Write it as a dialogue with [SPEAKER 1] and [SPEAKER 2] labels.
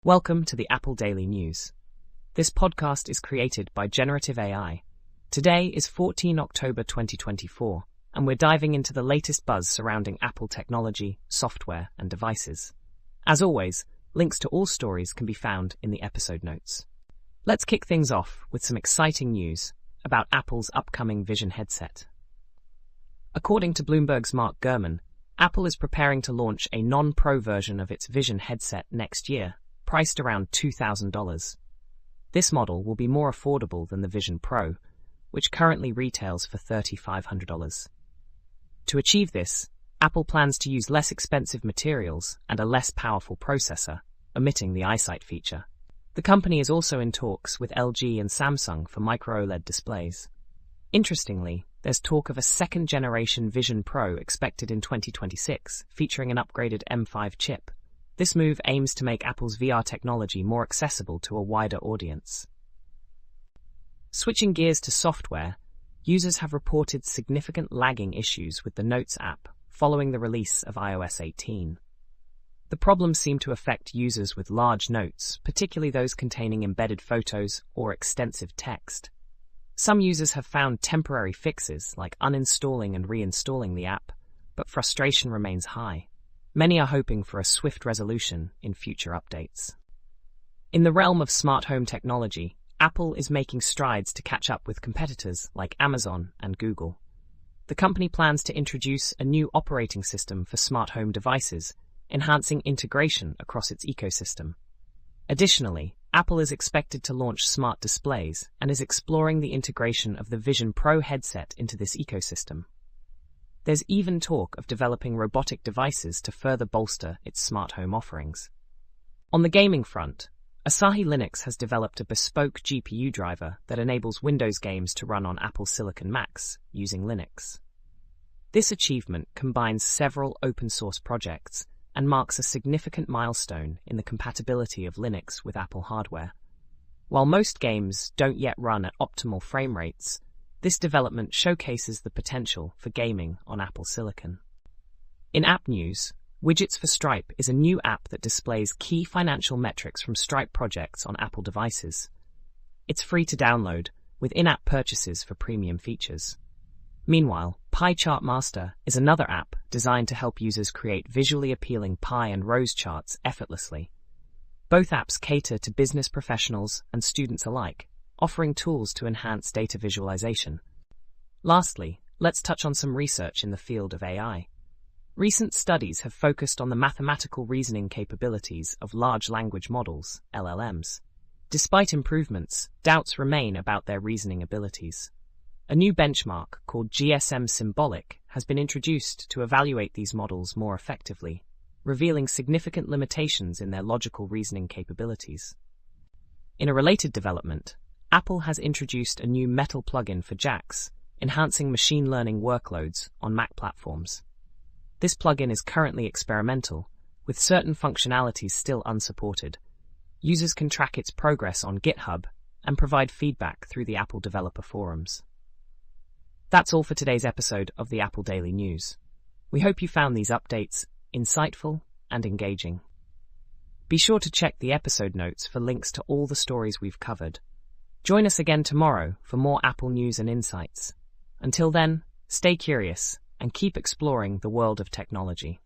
[SPEAKER 1] Welcome to the Apple Daily News. This podcast is created by Generative AI. Today is 14 October 2024, and we're diving into the latest buzz surrounding Apple technology, software, and devices. As always, links to all stories can be found in the episode notes. Let's kick things off with some exciting news about Apple's upcoming Vision headset. According to Bloomberg's Mark Gurman, Apple is preparing to launch a non-pro version of its Vision headset next year, priced around $2,000. This model will be more affordable than the Vision Pro, which currently retails for $3,500. To achieve this, Apple plans to use less expensive materials and a less powerful processor, omitting the eyesight feature. The company is also in talks with LG and Samsung for micro-OLED displays. Interestingly, there's talk of a second-generation Vision Pro expected in 2026, featuring an upgraded M5 chip. This move aims to make Apple's VR technology more accessible to a wider audience. Switching gears to software, users have reported significant lagging issues with the Notes app following the release of iOS 18. The problems seem to affect users with large notes, particularly those containing embedded photos or extensive text. Some users have found temporary fixes, like uninstalling and reinstalling the app, but frustration remains high. Many are hoping for a swift resolution in future updates. In the realm of smart home technology, Apple is making strides to catch up with competitors like Amazon and Google. The company plans to introduce a new operating system for smart home devices, enhancing integration across its ecosystem. Additionally, Apple is expected to launch smart displays and is exploring the integration of the Vision Pro headset into this ecosystem. There's even talk of developing robotic devices to further bolster its smart home offerings. On the gaming front, Asahi Linux has developed a bespoke GPU driver that enables Windows games to run on Apple Silicon Macs using Linux. This achievement combines several open-source projects and marks a significant milestone in the compatibility of Linux with Apple hardware. While most games don't yet run at optimal frame rates, this development showcases the potential for gaming on Apple Silicon. In app news, Widgets for Stripe is a new app that displays key financial metrics from Stripe projects on Apple devices. It's free to download, with in-app purchases for premium features. Meanwhile, PieChartMaster is another app designed to help users create visually appealing pie and rows charts effortlessly. Both apps cater to business professionals and students alike, offering tools to enhance data visualization. Lastly, let's touch on some research in the field of AI. Recent studies have focused on the mathematical reasoning capabilities of large language models, LLMs. Despite improvements, doubts remain about their reasoning abilities. A new benchmark called GSM Symbolic has been introduced to evaluate these models more effectively, revealing significant limitations in their logical reasoning capabilities. In a related development, Apple has introduced a new Metal plugin for JAX, enhancing machine learning workloads on Mac platforms. This plugin is currently experimental, with certain functionalities still unsupported. Users can track its progress on GitHub and provide feedback through the Apple developer forums. That's all for today's episode of the Apple Daily News. We hope you found these updates insightful and engaging. Be sure to check the episode notes for links to all the stories we've covered. Join us again tomorrow for more Apple news and insights. Until then, stay curious and keep exploring the world of technology.